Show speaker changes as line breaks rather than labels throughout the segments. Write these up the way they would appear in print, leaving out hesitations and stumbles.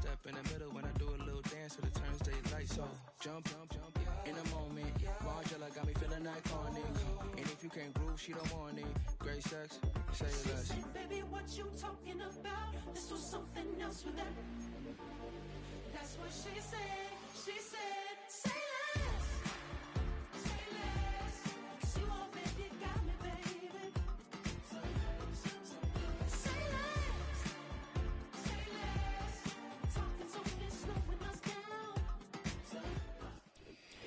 step in the middle when I do a little dance to the turns daylight. So jump, in a moment. Margella got me feeling iconic. And if you can't groove, she don't want it. Great sex, say less.
She said, baby, what you talking about? This was something else with that. That's what she said. She said, say less. Say less. 'Cause you already got me, baby. Say less. Say less. Say less. Talking so it's slowing us down.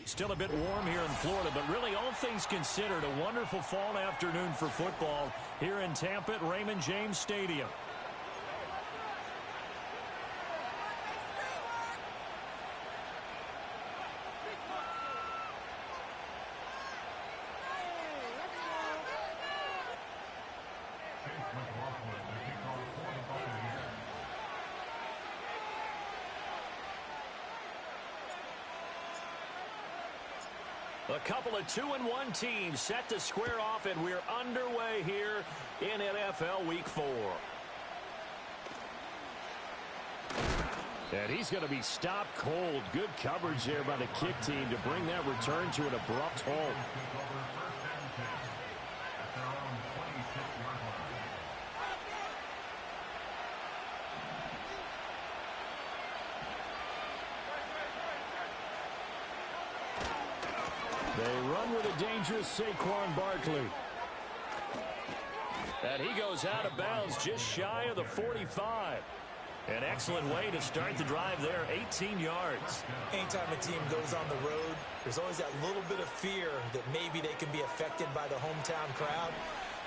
Still a bit warm here in Florida, but really all things considered, a wonderful fall afternoon for football here in Tampa at Raymond James Stadium. A couple of 2-1 teams set to square off, and we're underway here in NFL Week 4. And he's going to be stopped cold. Good coverage there by the kick team to bring that return to an abrupt halt. They run with a dangerous Saquon Barkley. And he goes out of bounds just shy of the 45. An excellent way to start the drive there, 18 yards.
Anytime a team goes on the road, there's always that little bit of fear that maybe they can be affected by the hometown crowd.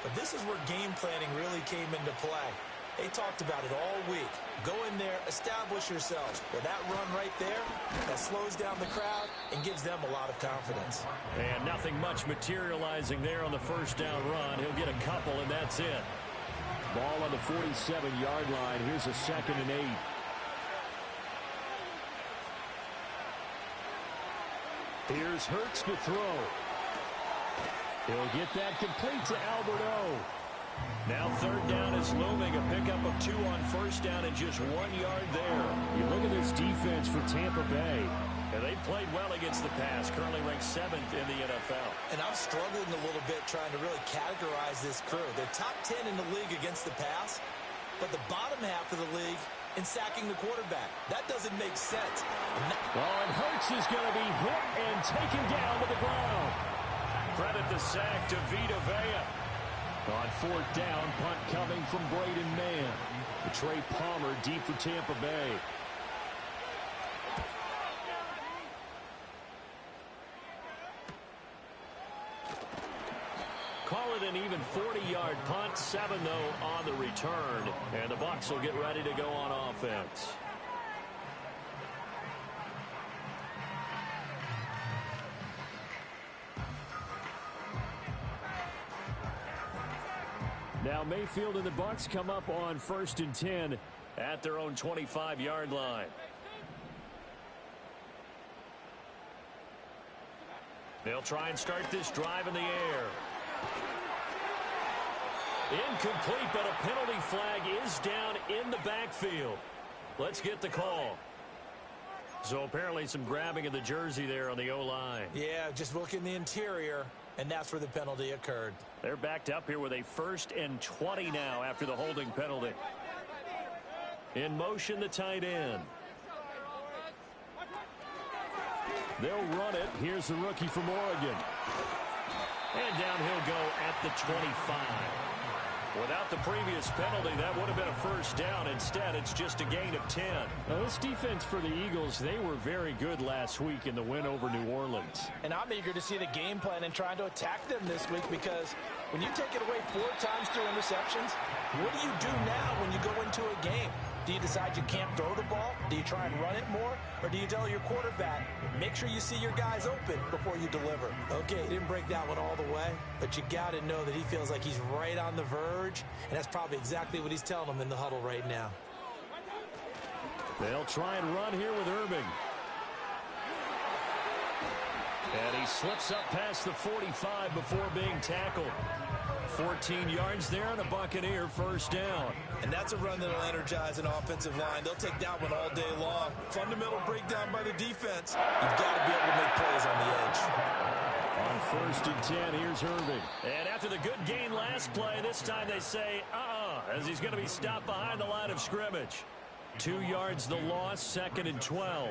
But this is where game planning really came into play. They talked about it all week. Go in there, establish yourselves. With that run right there, that slows down the crowd and gives them a lot of confidence.
And nothing much materializing there on the first down run. He'll get a couple, and that's it. Ball on the 47-yard line. Here's a 2nd and 8. Here's Hurts to throw. He'll get that complete to Albert O. Now 3rd down is looming. A pickup of 2 on 1st down and just 1 yard there. You look at this defense for Tampa Bay. And they played well against the pass. Currently ranked 7th in the NFL.
And I'm struggling a little bit trying to really categorize this crew. They're top 10 in the league against the pass, but the bottom half of the league in sacking the quarterback. That doesn't make sense.
And Hurts is going to be hit and taken down to the ground. Credit the sack to Vita Vea. On 4th down, punt coming from Braden Mann. Trey Palmer deep for Tampa Bay. Call it an even 40-yard punt. 7, though, on the return. And the Bucs will get ready to go on offense. Now Mayfield and the Bucs come up on 1st and 10 at their own 25-yard line. They'll try and start this drive in the air. Incomplete, but a penalty flag is down in the backfield. Let's get the call. So apparently some grabbing of the jersey there on the O-line.
Yeah, just look in the interior, and that's where the penalty occurred.
They're backed up here with a 1st and 20 now after the holding penalty. In motion, the tight end. They'll run it. Here's the rookie from Oregon. And down he'll go at the 25. Without the previous penalty, that would have been a 1st down. Instead, it's just a gain of 10. Now, this defense for the Eagles, they were very good last week in the win over New Orleans.
And I'm eager to see the game plan and trying to attack them this week, because when you take it away 4 times through interceptions, what do you do now when you go into a game? Do you decide you can't throw the ball? Do you try and run it more? Or do you tell your quarterback, make sure you see your guys open before you deliver? Okay, he didn't break that one all the way, but you got to know that he feels like he's right on the verge, and that's probably exactly what he's telling them in the huddle right now.
They'll try and run here with Irving. And he slips up past the 45 before being tackled. 14 yards there and a Buccaneer first down.
And that's a run that'll energize an offensive line. They'll take that one all day long. Fundamental breakdown by the defense. You've got to be able to make plays on the edge.
On 1st and 10, here's Irving. And after the good gain last play, this time they say, as he's going to be stopped behind the line of scrimmage. 2 yards the loss, 2nd and 12.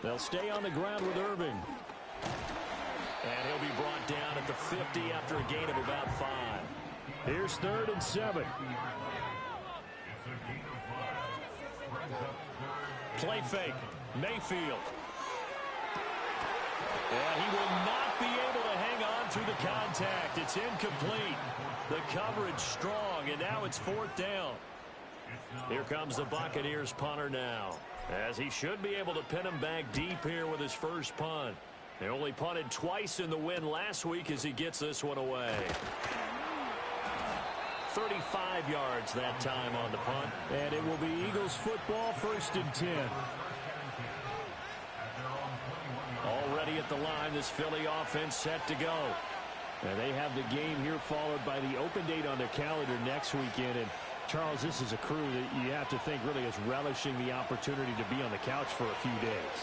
They'll stay on the ground with Irving. And he'll be brought down at the 50 after a gain of about 5. Here's 3rd and 7. Play fake. Mayfield. And he will not be able to hang on through the contact. It's incomplete. The coverage strong, and now it's 4th down. Here comes the Buccaneers punter now, as he should be able to pin him back deep here with his first punt. They only punted twice in the win last week as he gets this one away. 35 yards that time on the punt. And it will be Eagles football, 1st and 10. Already at the line, this Philly offense set to go. And they have the game here followed by the open date on their calendar next weekend. And Charles, this is a crew that you have to think really is relishing the opportunity to be on the couch for a few days.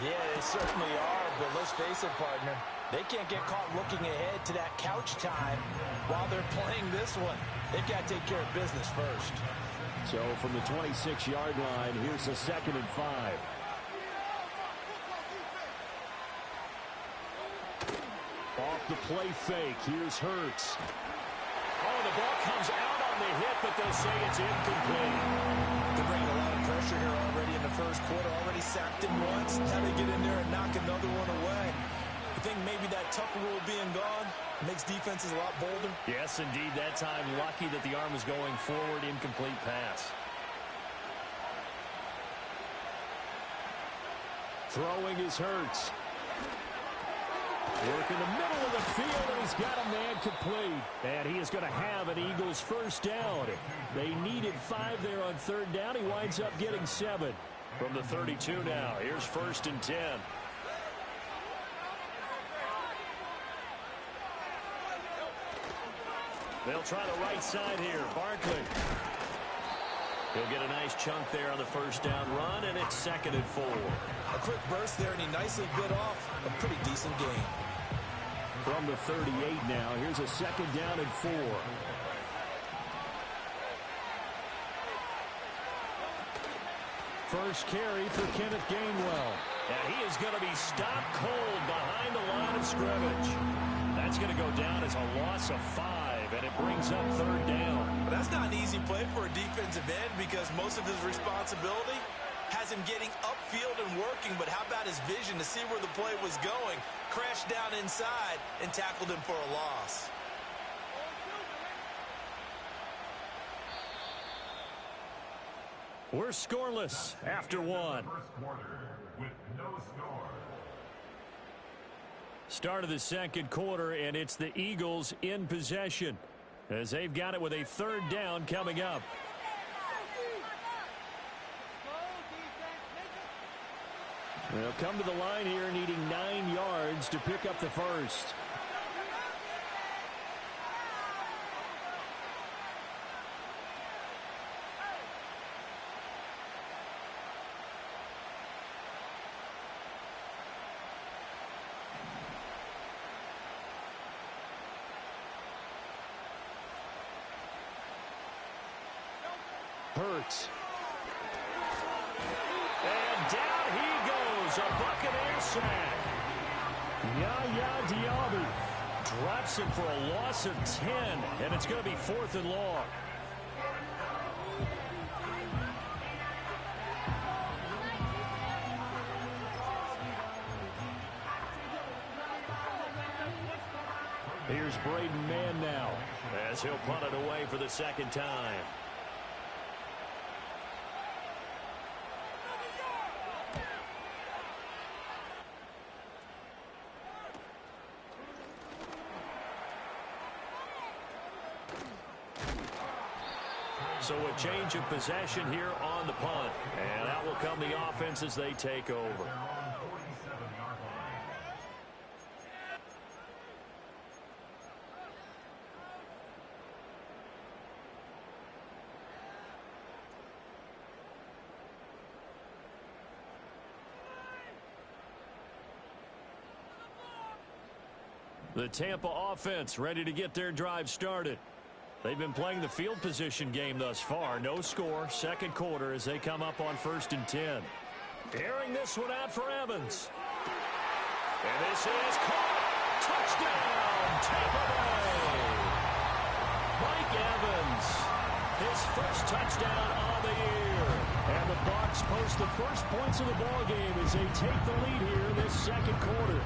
Yeah, they certainly are, but let's face it, partner. They can't get caught looking ahead to that couch time while they're playing this one. They've got to take care of business first.
So from the 26-yard line, here's the 2nd and 5. Off the play fake, here's Hurts. Oh, the ball comes out on the hit, but they'll say it's incomplete.
They're bringing a lot of pressure here already in the first quarter. Already sacked him once. How they get in there and knock another one away. I think maybe that Tucker rule being gone makes defenses a lot bolder.
Yes, indeed. That time, lucky that the arm was going forward. Incomplete pass. Throwing is Hurts. Work in the middle of the field, and he's got a man complete. And he is going to have an Eagles first down. They needed 5 there on 3rd down. He winds up getting 7. From the 32 now, here's 1st and 10. They'll try the right side here. Barkley. He'll get a nice chunk there on the first down run, and it's 2nd and 4.
A quick burst there, and he nicely bit off a pretty decent gain.
From the 38 now, here's a 2nd down and 4. First carry for Kenneth Gainwell. And he is going to be stopped cold behind the line of scrimmage. That's going to go down as a loss of 5, and it brings up 3rd down.
But that's not an easy play for a defensive end because most of his responsibility has him getting upfield and working, but how about his vision to see where the play was going? Crashed down inside and tackled him for a loss.
We're scoreless after 1. Start of the 2nd quarter, and it's the Eagles in possession as they've got it with a 3rd down coming up. They'll come to the line here needing 9 yards to pick up the first. Hurts. And down he goes. A Buccaneer sack. Yaya Diaby drops him for a loss of 10, and it's going to be 4th and long. Here's Braden Mann now as he'll punt it away for the 2nd time. So a change of possession here on the punt. And out will come the offense as they take over. The Tampa offense ready to get their drive started. They've been playing the field position game thus far. No score, second quarter as they come up on 1st and 10. Airing this one out for Evans. And this is caught. Touchdown, Tampa Bay. Mike Evans, his first touchdown on the year. And the Bucs post the first points of the ball game as they take the lead here in this second quarter.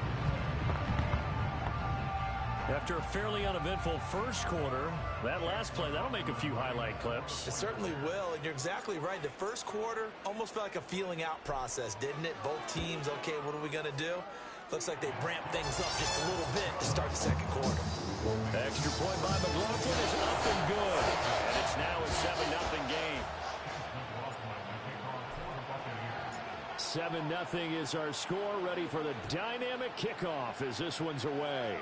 After a fairly uneventful first quarter, that last play, that'll make a few highlight clips.
It certainly will, and you're exactly right. The first quarter almost felt like a feeling out process, didn't it? Both teams, okay, what are we going to do? Looks like they ramped things up just a little bit to start the second quarter.
Extra point by McLaughlin is up and good. And it's now a 7-0 game. 7-0 is our score, ready for the dynamic kickoff as this one's away.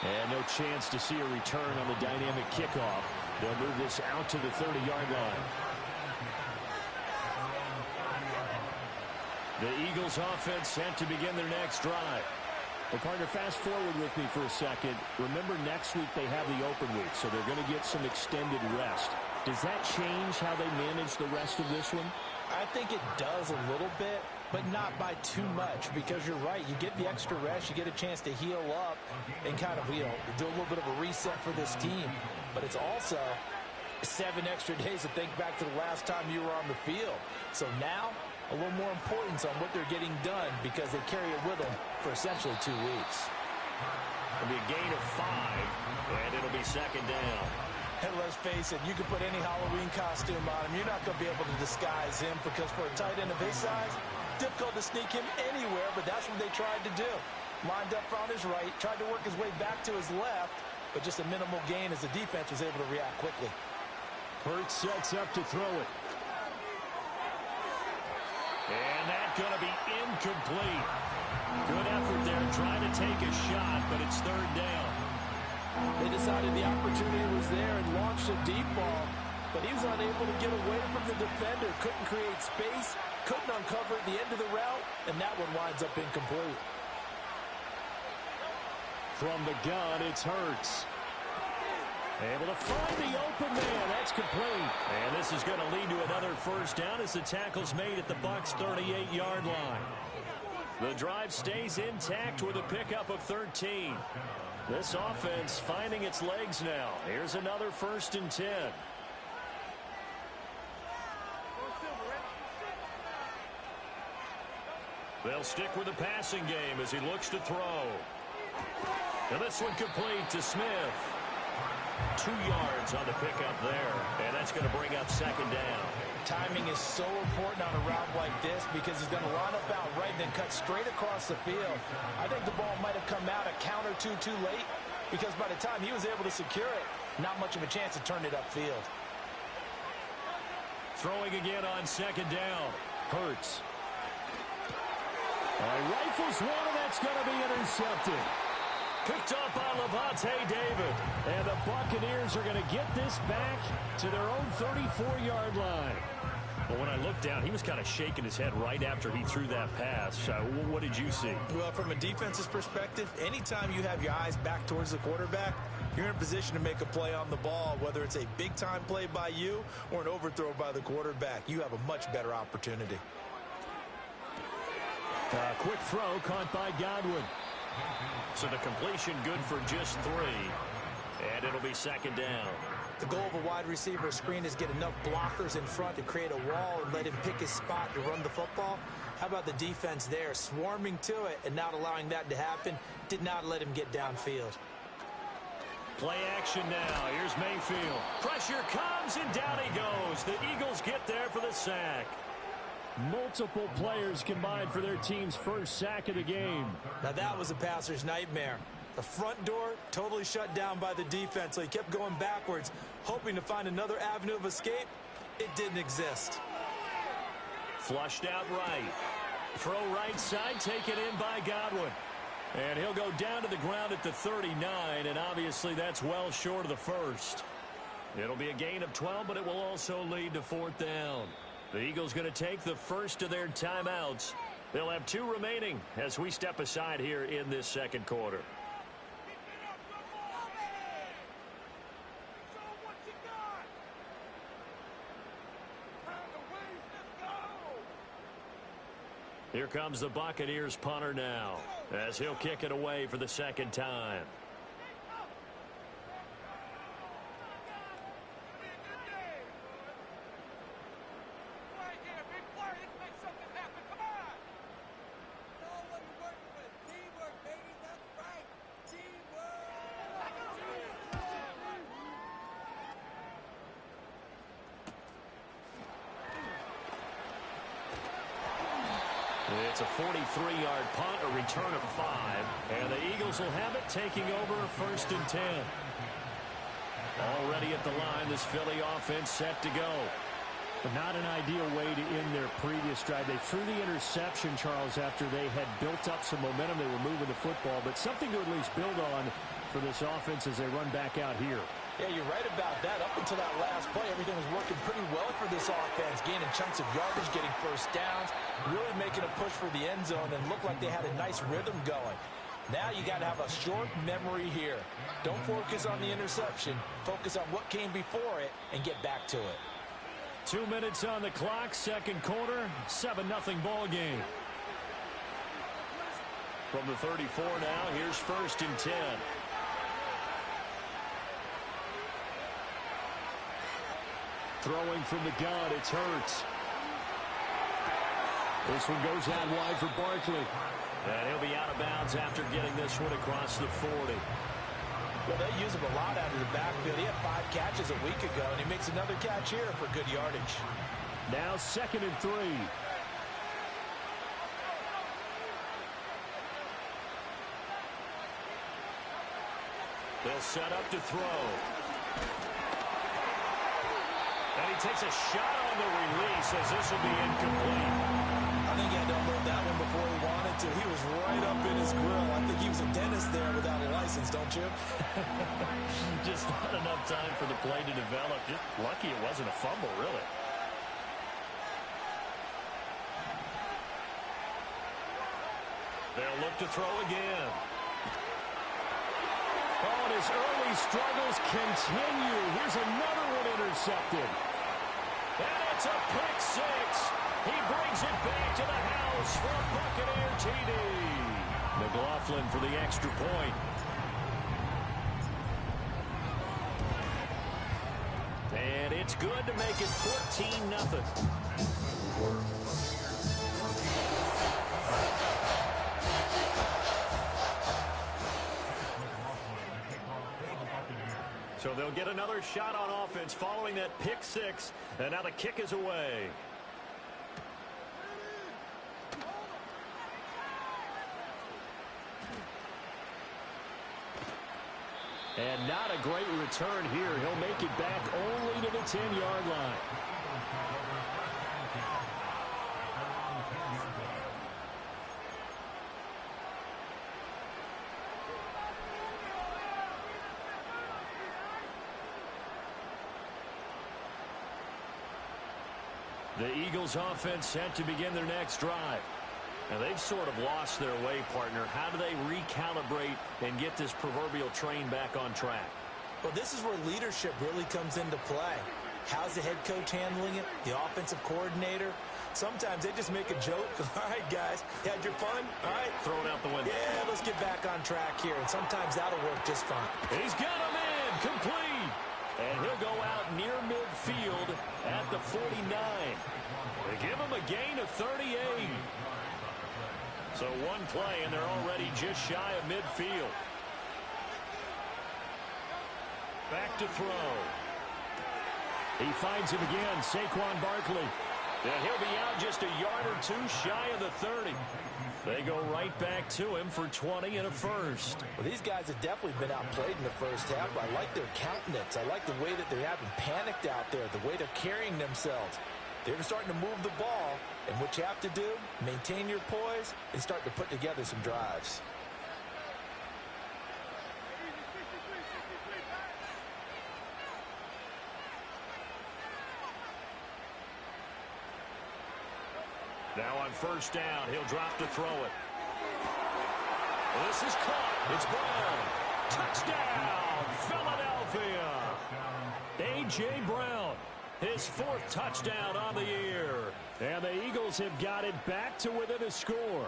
And no chance to see a return on the dynamic kickoff. They'll move this out to the 30-yard line. The Eagles offense set to begin their next drive. Well, partner, fast forward with me for a second. Remember, next week they have the open week, so they're going to get some extended rest. Does that change how they manage the rest of this one?
I think it does a little bit, but not by too much, because you're right. You get the extra rest, you get a chance to heal up and kind of, do a little bit of a reset for this team. But it's also 7 extra days to think back to the last time you were on the field. So now, a little more importance on what they're getting done because they carry it with them for essentially 2 weeks.
It'll be a gain of 5, and it'll be second down.
And let's face it, you can put any Halloween costume on him. You're not going to be able to disguise him because for a tight end of his size, difficult to sneak him anywhere, but that's what they tried to do. Lined up on his right, tried to work his way back to his left, but just a minimal gain as the defense was able to react quickly.
Hurts sets up to throw it. And that's going to be incomplete. Good effort there trying to take a shot, but it's third down.
They decided the opportunity was there and launched a deep ball, but he was unable to get away from the defender, couldn't create space, couldn't uncover at the end of the route, and that one winds up incomplete.
From the gun, it's Hurts. Able to find the open man. That's complete. And this is going to lead to another first down as the tackle's made at the Bucs' 38-yard line. The drive stays intact with a pickup of 13. This offense finding its legs now. Here's another 1st and 10. They'll stick with the passing game as he looks to throw. And this one complete to Smith. 2 yards on the pickup there. And that's going to bring up second down.
Timing is so important on a route like this because he's going to line up out right and then cut straight across the field. I think the ball might have come out a count or two too late because by the time he was able to secure it, not much of a chance to turn it upfield.
Throwing again on second down. Hurts. Rifles one, and that's going to be intercepted. Picked up by Lavonte David. And the Buccaneers are going to get this back to their own 34-yard line. But when I looked down, he was kind of shaking his head right after he threw that pass. What did you see?
Well, from a defense's perspective, anytime you have your eyes back towards the quarterback, you're in a position to make a play on the ball, whether it's a big-time play by you or an overthrow by the quarterback. You have a much better opportunity.
Quick throw caught by Godwin. So the completion good for just 3. And it'll be second down.
The goal of a wide receiver screen is get enough blockers in front to create a wall and let him pick his spot to run the football. How about the defense there, swarming to it and not allowing that to happen? Did not let him get downfield.
Play action now. Here's Mayfield. Pressure comes and down he goes. The Eagles get there for the sack. Multiple players combined for their team's first sack of the game.
Now that was a passer's nightmare. The front door totally shut down by the defense, so he kept going backwards, hoping to find another avenue of escape. It didn't exist.
Flushed out right. Throw right side, taken in by Godwin. And he'll go down to the ground at the 39, and obviously that's well short of the first. It'll be a gain of 12, but it will also lead to 4th down. The Eagles going to take the first of their timeouts. They'll have 2 remaining as we step aside here in this second quarter. Here comes the Buccaneers punter now as he'll kick it away for the second time. It's a 43-yard punt, a return of 5. And the Eagles will have it, taking over 1st and 10. Already at the line, this Philly offense set to go.
But not an ideal way to end their previous drive. They threw the interception, Charles, after they had built up some momentum. They were moving the football, but something to at least build on for this offense as they run back out here.
Yeah, you're right about that. Up until that last play, everything was working pretty well for this offense, gaining chunks of yardage, getting first downs, really making a push for the end zone, and looked like they had a nice rhythm going. Now you got to have a short memory here. Don't focus on the interception. Focus on what came before it and get back to it.
2 minutes on the clock, second quarter, 7-0 ball game. From the 34 now, here's 1st and 10.
Throwing from the gun, it's Hurts. This one goes out wide for Barkley.
And he'll be out of bounds after getting this one across the 40.
Well, they use him a lot out of the backfield. He had 5 catches a week ago, and he makes another catch here for good yardage.
Now 2nd and 3.
They'll set up to throw. And he takes a shot on the release as this will be incomplete.
I think he had to unload that one before he wanted to. He was right up in his grill. I think he was a dentist there without a license, don't you?
Just not enough time for the play to develop. Just lucky it wasn't a fumble, really. They'll look to throw again.
Oh, and his early struggles continue. Here's another one intercepted.
And it's a pick 6. He brings it back to the house for a Buccaneer TD. McLaughlin for the extra point. And it's good to make it 14-0. So they'll get another shot on offense following that pick 6. And now the kick is away.
And not a great return here. He'll make it back only to the 10-yard line.
The Eagles offense set to begin their next drive. Now they've sort of lost their way, partner. How do they recalibrate and get this proverbial train back on track?
Well, this is where leadership really comes into play. How's the head coach handling it? The offensive coordinator? Sometimes they just make a joke. All right, guys, you had your fun? All right.
Throw it out the window.
Yeah, let's get back on track here. And sometimes that'll work just fine.
He's got him in. Complete. And he'll go out near midfield at the 49. They give him a gain of 38. So one play, and they're already just shy of midfield. Back to throw.
He finds him again, Saquon Barkley.
And he'll be out just a yard or two shy of the 30. They go right back to him for 20 and a first.
Well, these guys have definitely been outplayed in the first half. I like their countenance. I like the way that they haven't panicked out there, the way they're carrying themselves. They're starting to move the ball, and what you have to do, maintain your poise and start to put together some drives.
Now on first down, he'll drop to throw it. This is caught. It's Brown. Touchdown, Philadelphia. A.J. Brown, his 4th touchdown on the year. And the Eagles have got it back to within a score.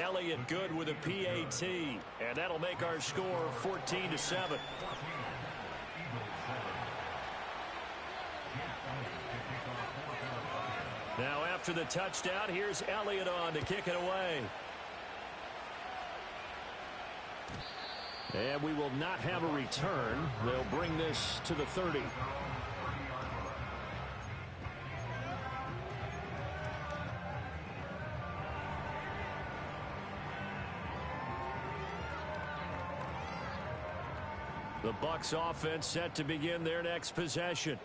Elliott good with a PAT. And that'll make our score 14-7. Now after the touchdown, here's Elliott on to kick it away. And we will not have a return. They'll bring this to the 30. The Bucs offense set to begin their next possession.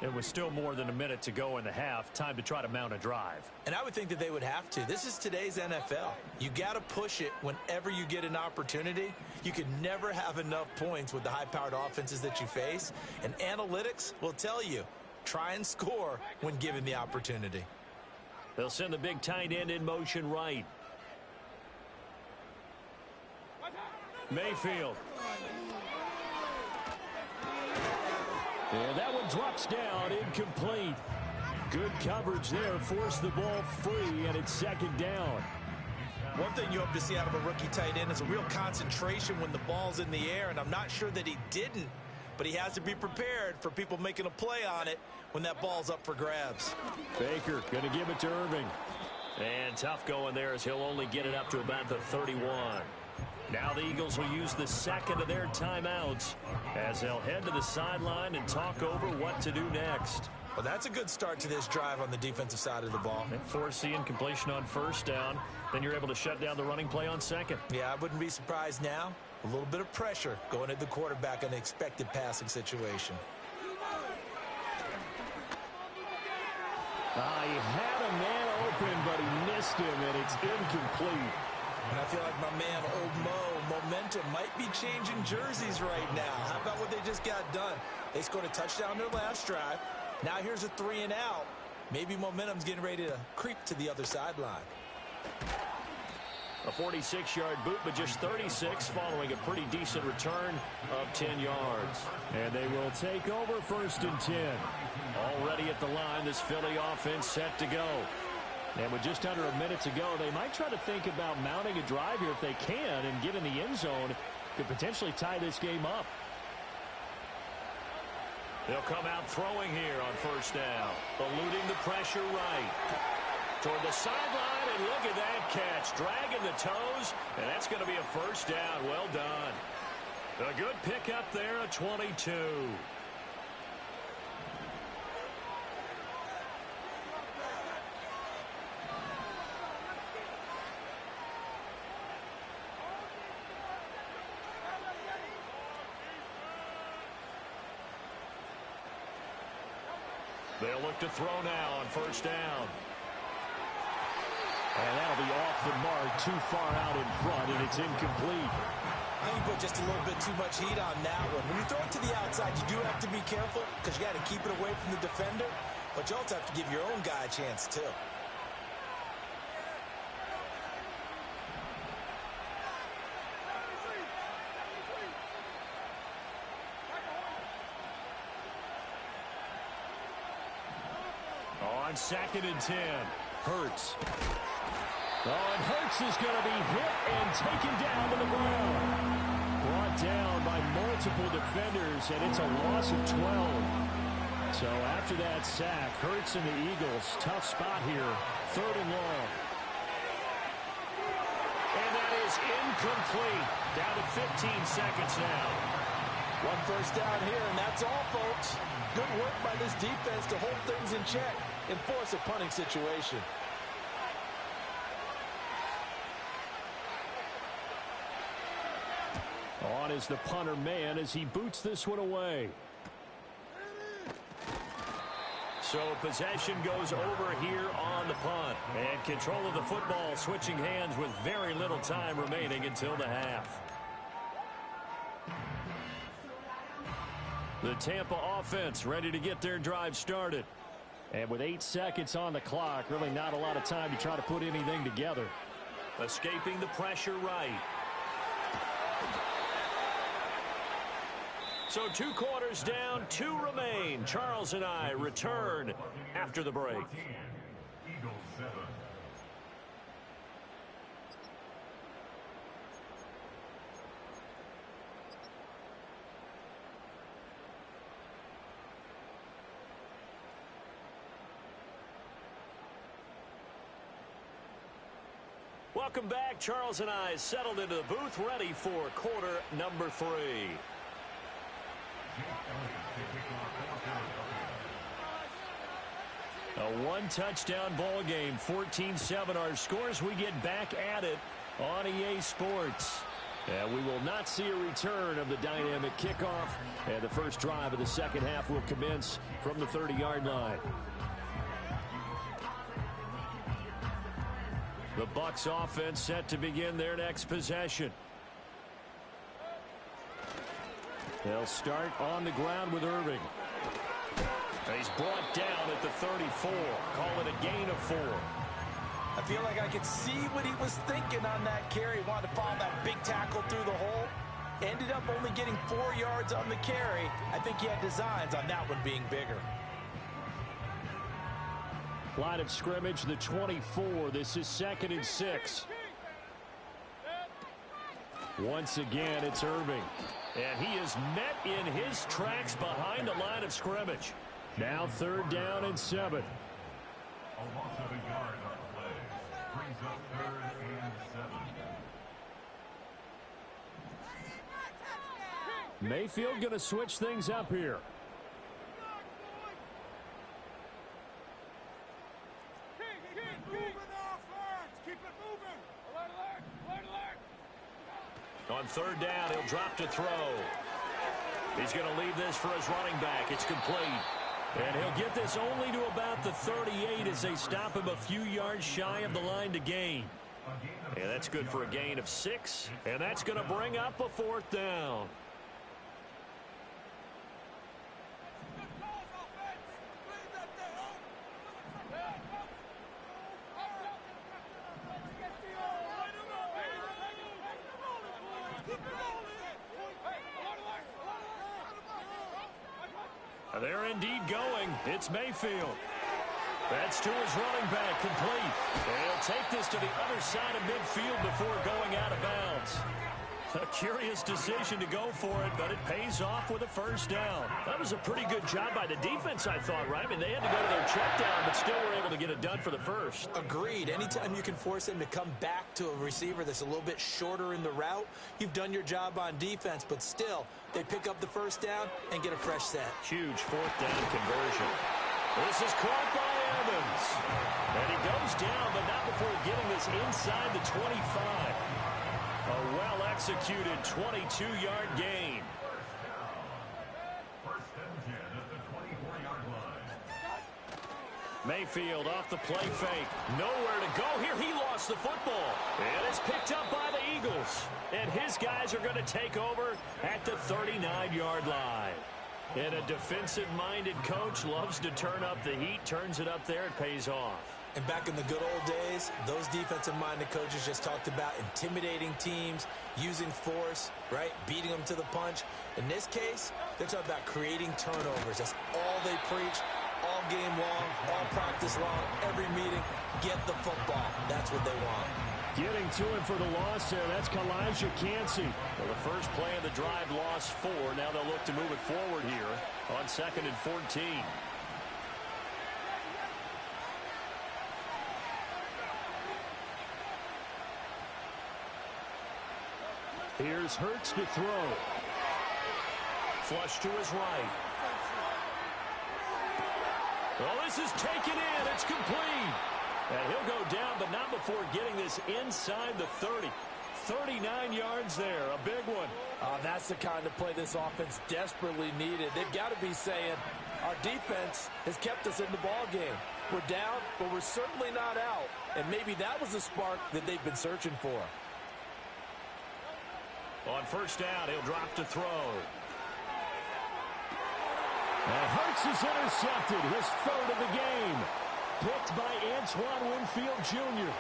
It was still more than a minute to go in the half. Time to try to mount a drive.
And I would think that they would have to. This is today's NFL. You got to push it whenever you get an opportunity. You can never have enough points with the high-powered offenses that you face. And analytics will tell you, try and score when given the opportunity.
They'll send the big tight end in motion right. Mayfield. And that one drops down, incomplete. Good coverage there, forced the ball free, and it's second down.
One thing you hope to see out of a rookie tight end is a real concentration when the ball's in the air, and I'm not sure that he didn't, but he has to be prepared for people making a play on it when that ball's up for grabs.
Baker going to give it to Irving. And tough going there as he'll only get it up to about the 31. Now the Eagles will use the second of their timeouts as they'll head to the sideline and talk over what to do next.
Well, that's a good start to this drive on the defensive side of the ball.
And force the incompletion on first down. Then you're able to shut down the running play on second.
Yeah, I wouldn't be surprised now. A little bit of pressure going at the quarterback in an expected passing situation.
He had a man open, but he missed him, and it's incomplete.
And I feel like my man, Old Mo, momentum might be changing jerseys right now. How about what they just got done? They scored a touchdown their last drive. Now here's a 3-and-out. Maybe momentum's getting ready to creep to the other sideline.
A 46-yard boot, but just 36 following a pretty decent return of 10 yards.
And they will take over 1st and 10.
Already at the line, this Philly offense set to go.
And with just under a minute to go, they might try to think about mounting a drive here if they can and get in the end zone. Could potentially tie this game up.
They'll come out throwing here on first down. Eluding the pressure right. Toward the sideline, and look at that catch. Dragging the toes, and that's going to be a first down. Well done. A good pickup there, a 22. They'll look to throw now on first down.
And that'll be off the mark, too far out in front, and it's incomplete.
I think you put just a little bit too much heat on that one. When you throw it to the outside, you do have to be careful because you got to keep it away from the defender, but you also have to give your own guy a chance too.
On 2nd and 10, Hurts.
Oh, and Hurts is going to be hit and taken down to the ground. Brought down by multiple defenders, and it's a loss of 12. So after that sack, Hurts and the Eagles, tough spot here, 3rd and long.
And that is incomplete. Down to 15 seconds now.
One first down here, and that's all, folks. Good work by this defense to hold things in check and force a punting situation.
On is the punter man as he boots this one away.
So possession goes over here on the punt. And control of the football switching hands with very little time remaining until the half. The Tampa offense ready to get their drive started.
And with 8 seconds on the clock, really not a lot of time to try to put anything together.
Escaping the pressure right. So 2 quarters down, 2 remain. Charles and I return after the break.
Eagles 7.
Welcome back. Charles and I settled into the booth, ready for quarter number 3.
A 1-touchdown ball game, 14-7 our scores. We get back at it on EA Sports. And we will not see a return of the dynamic kickoff. And the first drive of the second half will commence from the 30-yard line. The Bucs offense set to begin their next possession. They'll start on the ground with Irving. He's brought down at the 34. Call it a gain of 4.
I feel like I could see what he was thinking on that carry. He wanted to follow that big tackle through the hole. Ended up only getting 4 yards on the carry. I think he had designs on that one being bigger.
Line of scrimmage, the 24. This is 2nd and 6. Once again, it's Irving. And he is met in his tracks behind the line of scrimmage. Now 3rd down and 7.
A loss of a yard on the play. Brings up 3rd and 7.
Mayfield going to switch things up here.
On 3rd down, he'll drop to throw. He's going to leave this for his running back. It's complete. And he'll get this only to about the 38 as they stop him a few yards shy of the line to gain. And that's good for a gain of 6. And that's going to bring up a 4th down. They're indeed going. It's Mayfield. That's to his running back, complete. And he'll take this to the other side of midfield before going out of bounds. A curious decision to go for it, but it pays off with a 1st down.
That was a pretty good job by the defense, I thought, right? I mean, they had to go to their check down, but still were able to get it done for the 1st.
Agreed. Anytime you can force him to come back to a receiver that's a little bit shorter in the route, you've done your job on defense, but still, they pick up the 1st down and get a fresh set.
Huge 4th down conversion. This is caught by Evans. And he goes down, but not before getting this inside the 25. A well-executed 22-yard gain.
First and 10 at the 24-yard line.
Mayfield off the play fake. Nowhere to go here. He lost the football. And it's picked up by the Eagles. And his guys are going to take over at the 39-yard line. And a defensive-minded coach loves to turn up the heat, turns it up there, it pays off.
And back in the good old days, those defensive-minded coaches just talked about intimidating teams, using force, right, beating them to the punch. In this case, they're talking about creating turnovers. That's all they preach all game long, all practice long, every meeting. Get the football. That's what they want.
Getting to him for the loss there. That's Kalijah Cansey.
Well, the first play of the drive lost 4. Now they'll look to move it forward here on 2nd and 14.
Here's Hurts to throw.
Flush to his right. Well, this is taken in. It's complete. And he'll go down, but not before getting this inside the 30. 39 yards there, a big one.
That's the kind of play this offense desperately needed. They've got to be saying, our defense has kept us in the ball game. We're down, but we're certainly not out. And maybe that was the spark that they've been searching for.
On first down, he'll drop to throw.
And Hurts is intercepted, his third of the game. Picked by Antoine Winfield Jr.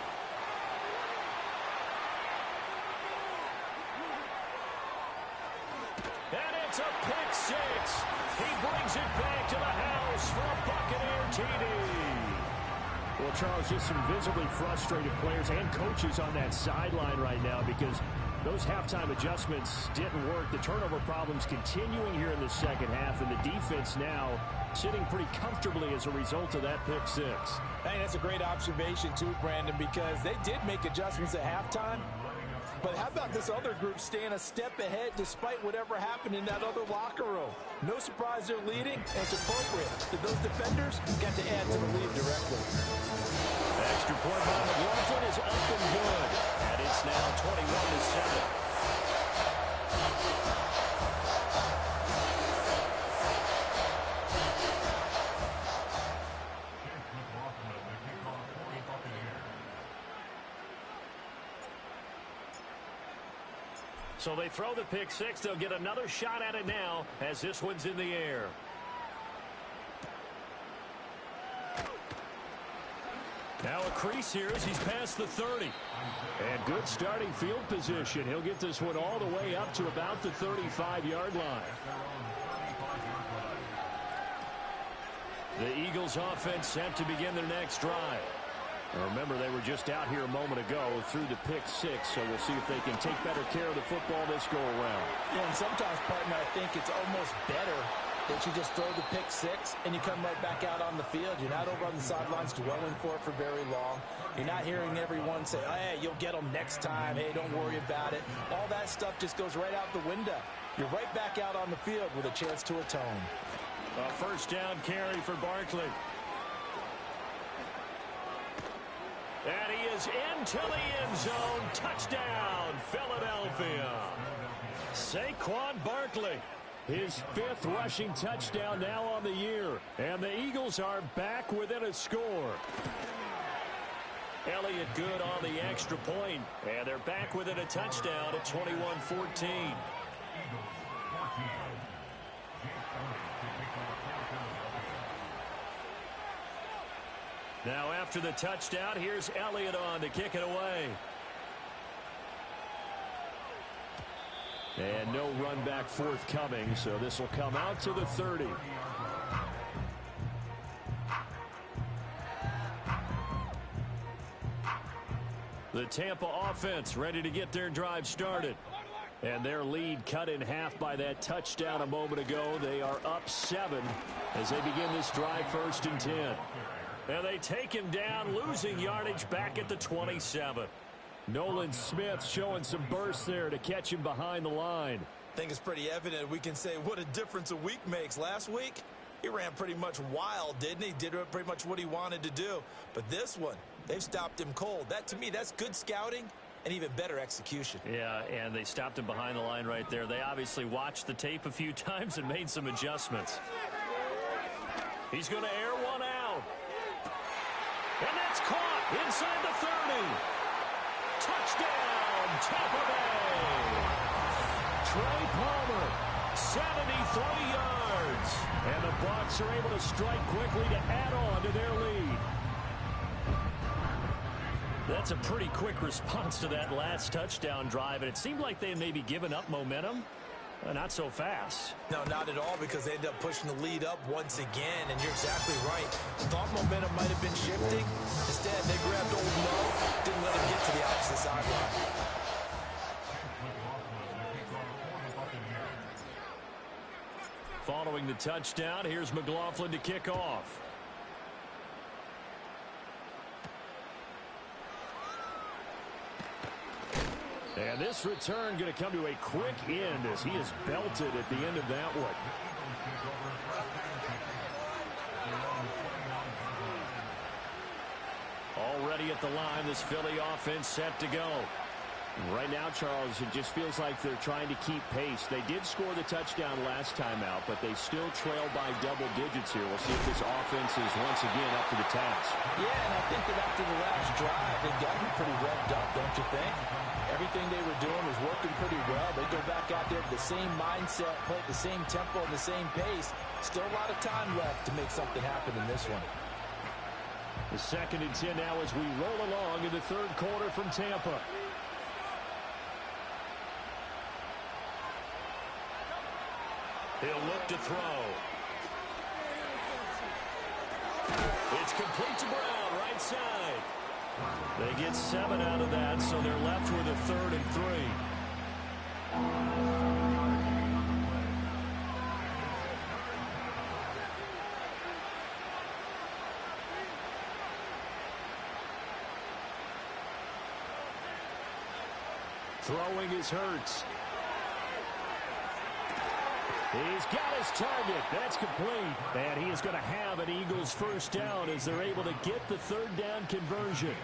And it's a pick six. He brings it back to the house for a Buccaneer TD.
Well, Charles, just some visibly frustrated players and coaches on that sideline right now because those halftime adjustments didn't work. The turnover problems continuing here in the second half, and the defense now sitting pretty comfortably as a result of that pick six.
Hey, that's a great observation too, Brandon, because they did make adjustments at halftime. But how about this other group staying a step ahead despite whatever happened in that other locker room? No surprise they're leading, and it's appropriate that those defenders got to add to the lead directly.
Extra point by McLaughlin is up and good. And it's now 21-7. So they throw the pick six. They'll get another shot at it now as this one's in the air. Now a crease here as he's past the 30.
And good starting field position. He'll get this one all the way up to about the 35-yard line. The Eagles offense set to begin their next drive. Now remember, they were just out here a moment ago through the pick six, so we'll see if they can take better care of the football this go-around.
Yeah, and sometimes, partner, I think it's almost better that you just throw the pick six and you come right back out on the field. You're not over on the sidelines dwelling for it for very long. You're not hearing everyone say, hey, you'll get them next time. Hey, don't worry about it. All that stuff just goes right out the window. You're right back out on the field with a chance to atone.
A first down carry for Barkley. And he is into the end zone. Touchdown, Philadelphia.
Saquon Barkley, his fifth rushing touchdown now on the year. And the Eagles are back within a score.
Elliott good on the extra point. And they're back within a touchdown at 21-14. Now after the touchdown, here's Elliott on to kick it away.
And no run back forthcoming, so this will come out to the 30. The Tampa offense ready to get their drive started. And their lead cut in half by that touchdown a moment ago. They are up 7 as they begin this drive 1st and 10.
And they take him down, losing yardage back at the 27.
Nolan Smith showing some burst there to catch him behind the line.
I think it's pretty evident we can say what a difference a week makes. Last week, he ran pretty much wild, didn't he? Did pretty much what he wanted to do. But this one, they've stopped him cold. That, to me, that's good scouting and even better execution.
Yeah, and they stopped him behind the line right there. They obviously watched the tape a few times and made some adjustments. He's going to air one out. And that's caught inside the 30. Touchdown, Tampa Bay.
Trey Palmer,
73 yards.
and the Bucs are able to strike quickly to add on to their lead.
That's a pretty quick response to that last touchdown drive, and it seemed like they had maybe given up momentum. Not so fast.
No, not at all, because they ended up pushing the lead up once again, and you're exactly right. Thought momentum might have been shifting. Instead, they grabbed Old Mo, didn't let him get to the opposite sideline.
Following the touchdown, here's McLaughlin to kick off.
And this return going to come to a quick end as he is belted at the end of that one. Already at the line, this Philly offense set to go. Right now, Charles, it just feels like they're trying to keep pace. They did score the touchdown last time out, but they still trail by double digits here. We'll see if this offense is once again up to the task.
Yeah, and I think that after the last drive, they got me pretty revved up, don't you think? Everything they were doing was working pretty well. They go back out there with the same mindset, play at the same tempo and the same pace. Still a lot of time left to make something happen in this one.
The 2nd and 10 now as we roll along in the third quarter from Tampa. He'll look to throw. It's complete to Brown, right side. They get 7 out of that, so they're left with a 3rd and 3. Throwing is Hurts. He's got his target. That's complete. And he is going to have an Eagles first down as they're able to get the 3rd down conversion.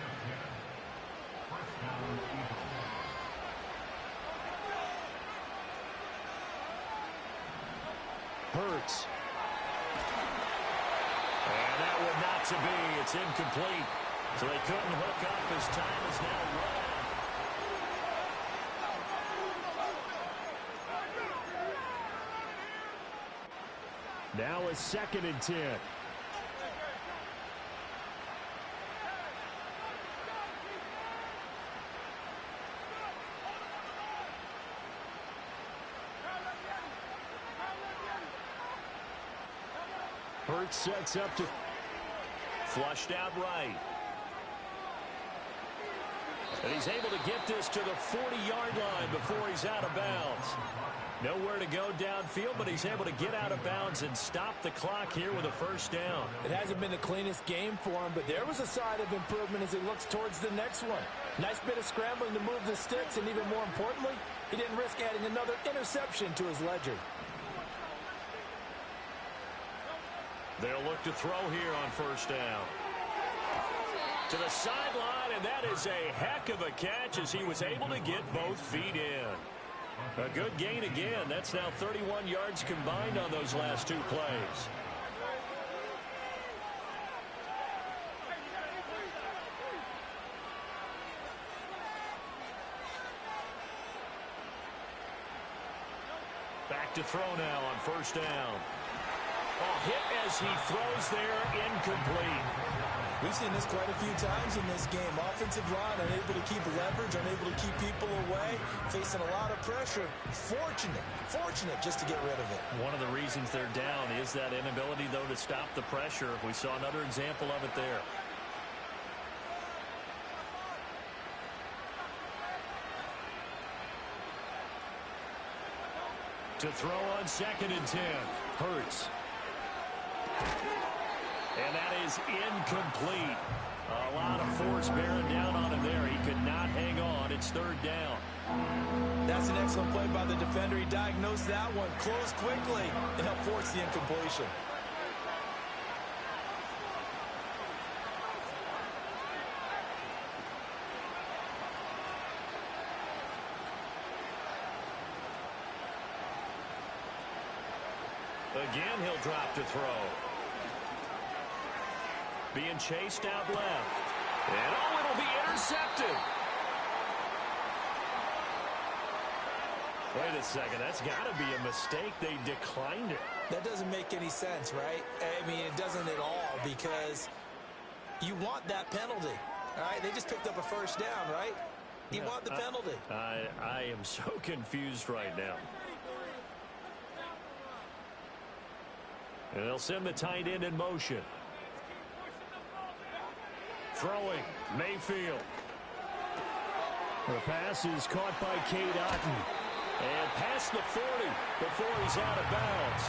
Hurts. And that one not to be. It's incomplete. So they couldn't hook up as time is now run. Now a 2nd and 10. Hurts sets up to flushed out right. And he's able to get this to the 40-yard line before he's out of bounds. Nowhere to go downfield, but he's able to get out of bounds and stop the clock here with a first down.
It hasn't been the cleanest game for him, but there was a sign of improvement as he looks towards the next one. Nice bit of scrambling to move the sticks, and even more importantly, he didn't risk adding another interception to his ledger.
They'll look to throw here on first down. To the sideline, and that is a heck of a catch as he was able to get both feet in. A good gain again. That's now 31 yards combined on those last 2 plays. Back to throw now on first down. Oh, hit as he throws there, incomplete.
We've seen this quite a few times in this game. Offensive line unable to keep leverage, unable to keep people away, facing a lot of pressure. Fortunate just to get rid of it.
One of the reasons they're down is that inability, though, to stop the pressure. We saw another example of it there. To throw on 2nd and 10. Hurts. And that is incomplete. A lot of force bearing down on him there. He could not hang on. It's 3rd down.
That's an excellent play by the defender. He diagnosed that one, closed quickly, and helped force the incompletion.
Again, he'll drop to throw. Being chased out left. And oh, it'll be intercepted. Wait a second. That's got to be a mistake. They declined it.
That doesn't make any sense, right? I mean, it doesn't at all, because you want that penalty. All right, they just picked up a first down, right? You want the penalty.
I am so confused right now. And they'll send the tight end in motion. Throwing, Mayfield. The pass is caught by Cade Otton. And past the 40 before he's out of bounds.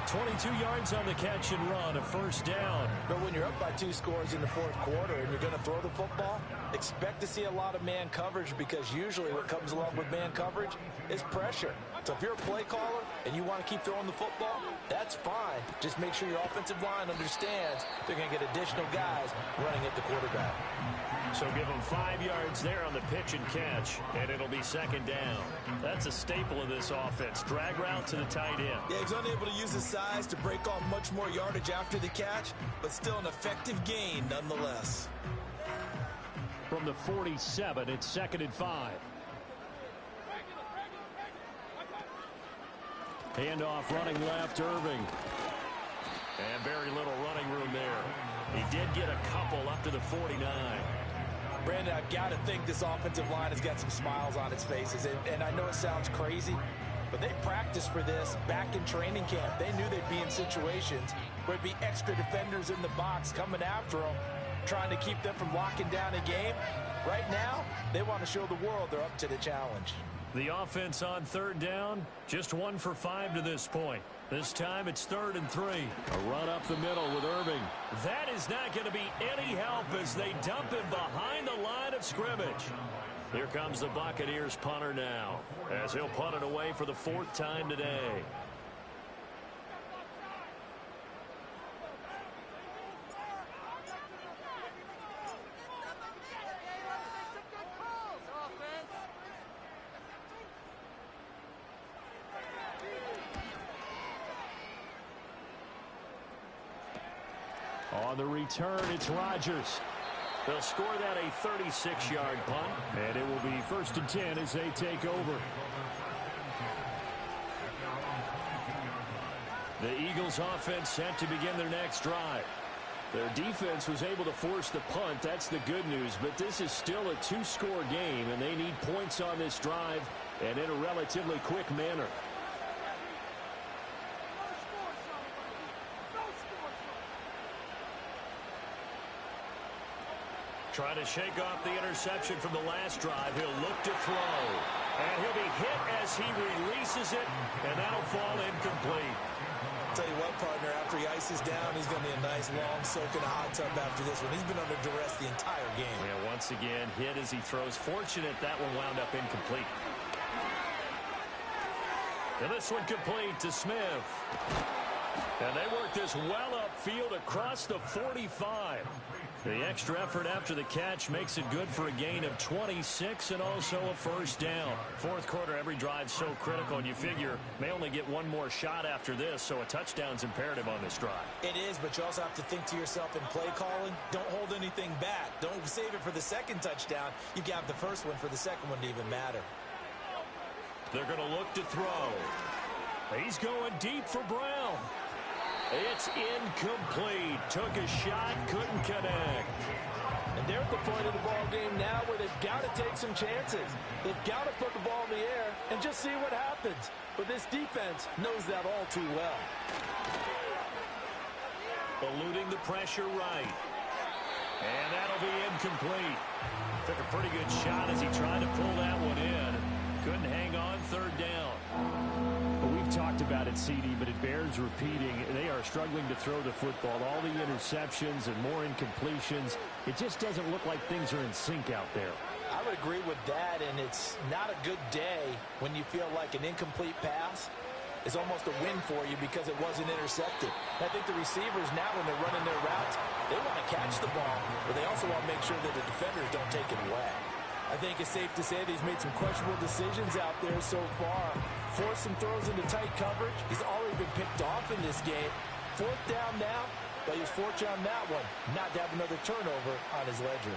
22 yards on the catch and run, a first down.
But when you're up by 2 scores in the fourth quarter and you're going to throw the football, expect to see a lot of man coverage, because usually what comes along with man coverage is pressure. So if you're a play caller and you want to keep throwing the football, that's fine. Just make sure your offensive line understands they're going to get additional guys running at the quarterback.
So give them 5 yards there on the pitch and catch, and it'll be second down. That's a staple of this offense. Drag route to the tight end.
Yeah, he's unable to use his size to break off much more yardage after the catch, but still an effective gain nonetheless.
From the 47, it's 2nd and 5. Handoff running left, Irving. And very little running room there. He did get a couple up to the 49.
Brandon, I've got to think this offensive line has got some smiles on its faces. And I know it sounds crazy, but they practiced for this back in training camp. They knew they'd be in situations where there'd be extra defenders in the box coming after them, trying to keep them from locking down a game. Right now, they want to show the world they're up to the challenge.
The offense on 3rd down, just 1 for 5 to this point. This time it's 3rd and 3. A run up the middle with Irving. That is not going to be any help as they dump him behind the line of scrimmage. Here comes the Buccaneers punter now, as he'll punt it away for the 4th time today. On the return, it's Rodgers. They'll score that a 36-yard punt, and it will be 1st and 10 as they take over. The Eagles offense set to begin their next drive. Their defense was able to force the punt. That's the good news, but this is still a 2-score game, and they need points on this drive and in a relatively quick manner. Trying to shake off the interception from the last drive. He'll look to throw. And he'll be hit as he releases it, and that'll fall incomplete.
Tell you what, partner, after he ices down, he's going to be a nice long soak in a hot tub after this one. He's been under duress the entire game.
Yeah, once again, hit as he throws. Fortunate that one wound up incomplete. And this one complete to Smith. And they work this well upfield across the 45. The extra effort after the catch makes it good for a gain of 26 and also a first down. Fourth quarter, every drive so critical, and you figure may only get one more shot after this, so a touchdown's imperative on this drive.
It is, but you also have to think to yourself in play calling, don't hold anything back. Don't save it for the second touchdown. You got the first one for the second one to even matter.
They're going to look to throw. He's going deep for Brown. It's incomplete. Took a shot, couldn't connect.
And they're at the point of the ball game now where they've got to take some chances. They've got to put the ball in the air and just see what happens. But this defense knows that all too well.
Eluding the pressure right. And that'll be incomplete. Took a pretty good shot as he tried to pull that one in. Couldn't hang on, 3rd down. Well, we've talked about it, CD, but it bears repeating. They are struggling to throw the football. All the interceptions and more incompletions. It just doesn't look like things are in sync out there.
I would agree with that, and it's not a good day when you feel like an incomplete pass is almost a win for you because it wasn't intercepted. And I think the receivers now, when they're running their routes, they want to catch the ball, but they also want to make sure that the defenders don't take it away. I think it's safe to say that he's made some questionable decisions out there so far. Forced some throws into tight coverage. He's already been picked off in this game. 4th down now, but he was fortunate on that one not to have another turnover on his ledger.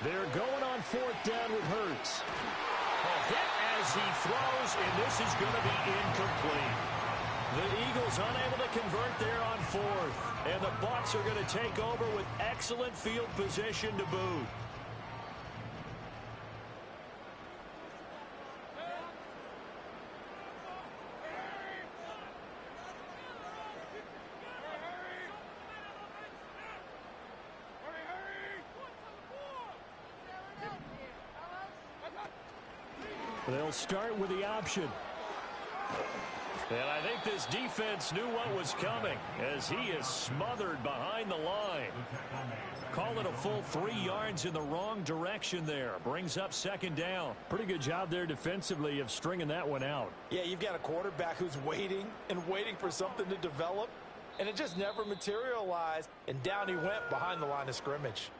They're going on 4th down with Hurts. A hit as he throws, and this is going to be incomplete. The Eagles unable to convert there on 4th, and the Bucs are going to take over with excellent field position to boot. They'll start with the option.
And I think this defense knew what was coming as he is smothered behind the line. Call it a full 3 yards in the wrong direction there. Brings up second down.
Pretty good job there defensively of stringing that one out.
Yeah, you've got a quarterback who's waiting and waiting for something to develop, and it just never materialized, and down he went behind the line of scrimmage.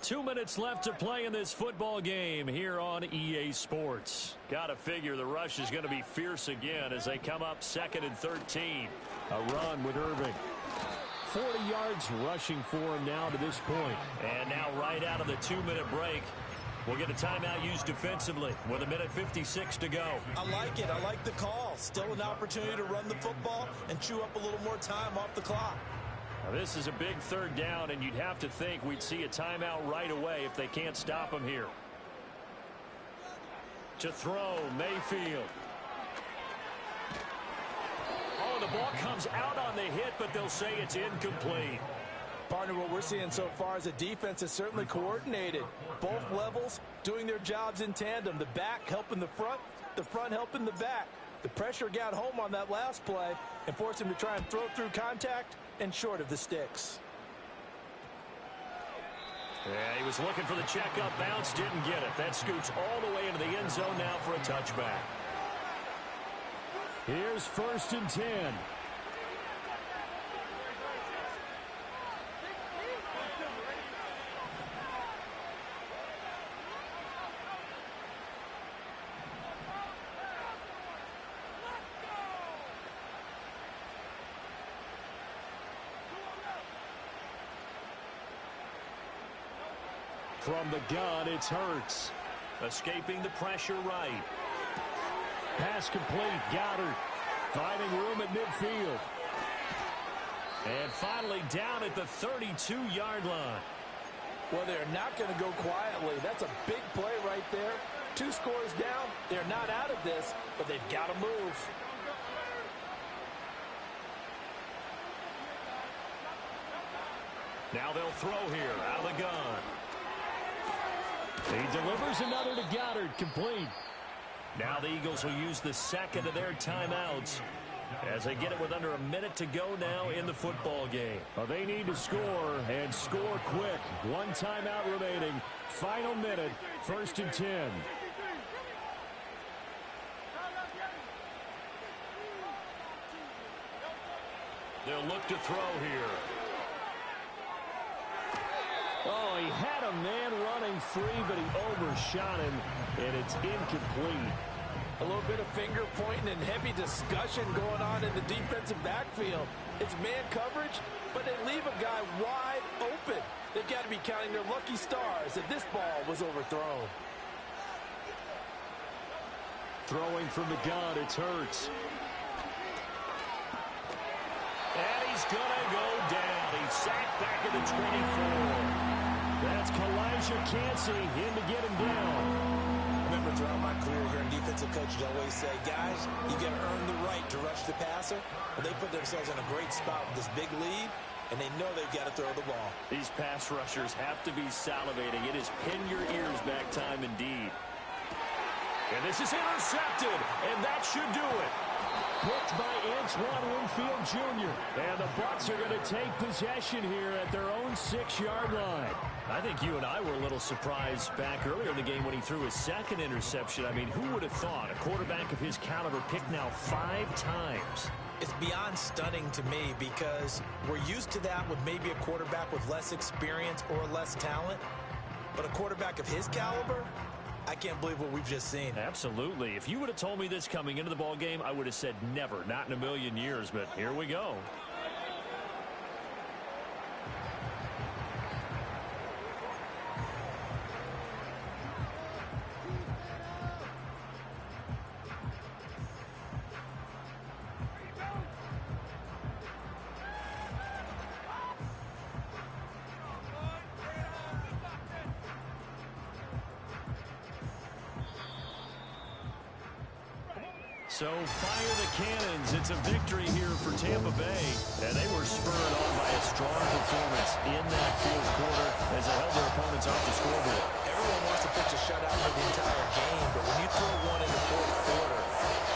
2 minutes left to play in this football game here on EA Sports. Got to figure the rush is going to be fierce again as they come up 2nd and 13.
A run with Irving. 40 yards rushing for him now to this point.
And now right out of the 2-minute break, we'll get a timeout used defensively with 1:56 to go.
I like it. I like the call. Still an opportunity to run the football and chew up a little more time off the clock.
Now this is a big 3rd down, and you'd have to think we'd see a timeout right away if they can't stop him here. To throw, Mayfield. Oh, the ball comes out on the hit, but they'll say it's incomplete.
Partner, what we're seeing so far is a defense is certainly coordinated. Both levels doing their jobs in tandem. The back helping the front helping the back. The pressure got home on that last play and forced him to try and throw through contact and short of the sticks.
Yeah, he was looking for the checkup bounce, didn't get it. That scoots all the way into the end zone now for a touchback.
Here's 1st and 10. From the gun, it's Hurts.
Escaping the pressure right.
Pass complete. Goddard finding room at midfield.
And finally down at the 32-yard line.
Well, they're not going to go quietly. That's a big play right there. 2 scores down. They're not out of this, but they've got to move.
Now they'll throw here out of the gun.
He delivers another to Goddard, complete.
Now the Eagles will use the 2nd of their timeouts as they get it with under a minute to go now in the football game.
Well, they need to score, and score quick. 1 timeout remaining. Final minute, 1st and 10.
They'll look to throw here.
Oh, he had a man running free, but he overshot him, and it's incomplete.
A little bit of finger pointing and heavy discussion going on in the defensive backfield. It's man coverage, but they leave a guy wide open. They've got to be counting their lucky stars that this ball was overthrown.
Throwing from the gun, it's Hurts.
And he's going to go down. He's sacked back at the 24.
That's Kalijah Cansey in to get him down.
Remember, throughout my career here in defensive coaches, I always say, guys, you got to earn the right to rush the passer. Well, they put themselves in a great spot with this big lead, and they know they've got to throw the ball.
These pass rushers have to be salivating. It is pin your ears back time indeed. And this is intercepted, and that should do it.
Picked by Antoine Winfield Jr. And the Bucs are going to take possession here at their own 6-yard line.
I think you and I were a little surprised back earlier in the game when he threw his 2nd interception. I mean, who would have thought a quarterback of his caliber picked now 5 times?
It's beyond stunning to me because we're used to that with maybe a quarterback with less experience or less talent. But a quarterback of his caliber, I can't believe what we've just seen.
Absolutely. If you would have told me this coming into the ball game, I would have said never, not in a million years. But here we go. So fire the cannons. It's a victory here for Tampa Bay. And they were spurred on by a strong performance in that fourth quarter as they held their opponents off the scoreboard.
Everyone wants to pitch a shutout for the entire game, but when you throw one in the fourth quarter,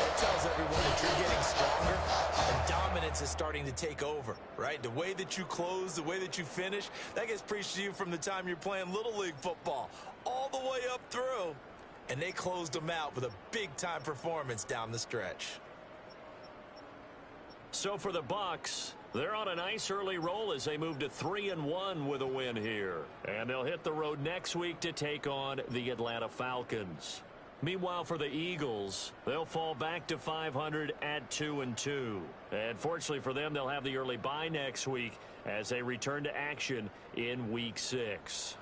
it tells everyone that you're getting stronger and dominance is starting to take over, right? The way that you close, the way that you finish, that gets preached to you from the time you're playing Little League football all the way up through. And they closed them out with a big-time performance down the stretch.
So for the Bucs, they're on a nice early roll as they move to 3-1 with a win here. And they'll hit the road next week to take on the Atlanta Falcons. Meanwhile, for the Eagles, they'll fall back to 500 at 2-2. And fortunately for them, they'll have the early bye next week as they return to action in Week 6.